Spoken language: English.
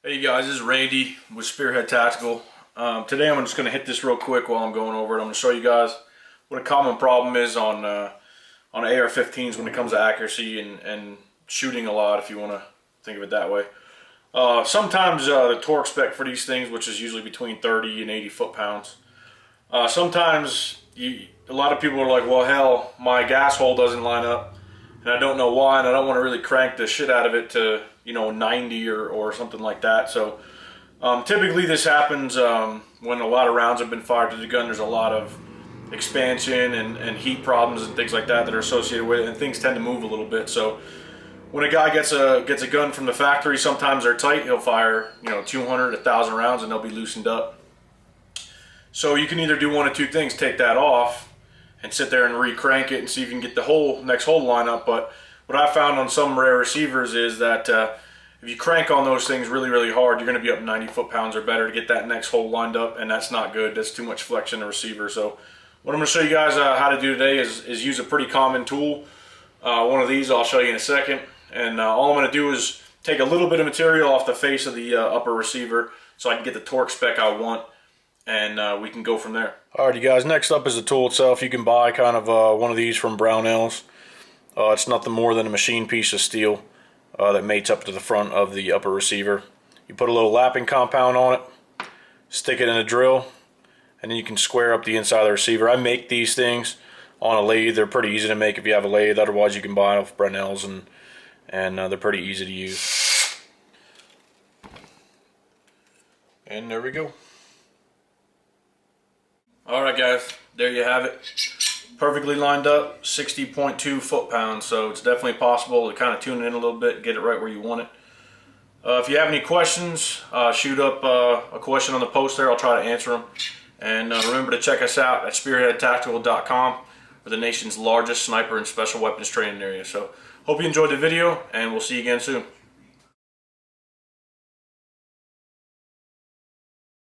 Hey guys, this is Randy with SpearHead Tactical. Today I'm just going to hit this real quick while I'm going over it. I'm going to show you guys what a common problem is on AR-15s when it comes to accuracy and shooting a lot, if you want to think of it that way. Sometimes the torque spec for these things, which is usually between 30 and 80 foot-pounds, sometimes a lot of people are like, well hell, my gas hole doesn't line up and I don't know why, and I don't want to really crank the shit out of it to 90 or something like that. So typically this happens when a lot of rounds have been fired to the gun. There's a lot of expansion and heat problems and things like that are associated with it, and things tend to move a little bit. So when a guy gets a gun from the factory, sometimes they're tight. He'll fire 200, 1,000 rounds and they'll be loosened up. So you can either do one of two things: take that off and sit there and re-crank it and see if you can get the next hole line up. But what I found on some rare receivers is that if you crank on those things really, really hard, you're going to be up 90 foot-pounds or better to get that next hole lined up, and that's not good. That's too much flex in the receiver. So what I'm going to show you guys how to do today is use a pretty common tool. One of these I'll show you in a second. And all I'm going to do is take a little bit of material off the face of the upper receiver so I can get the torque spec I want, and we can go from there. Alrighty guys, next up is the tool itself. You can buy kind of one of these from Brownells. It's nothing more than a machine piece of steel that mates up to the front of the upper receiver. You put a little lapping compound on it, stick it in a drill, and then you can square up the inside of the receiver. I make these things on a lathe. They're pretty easy to make if you have a lathe. Otherwise you can buy them off Brownells, and they're pretty easy to use. And there we go. Alright guys, there you have it. Perfectly lined up, 60.2 foot-pounds, so it's definitely possible to kind of tune it in a little bit, get it right where you want it. If you have any questions, shoot up a question on the post there. I'll try to answer them. And remember to check us out at SpearHeadTactical.com. We're the nation's largest sniper and special weapons training area. So hope you enjoyed the video, and we'll see you again soon.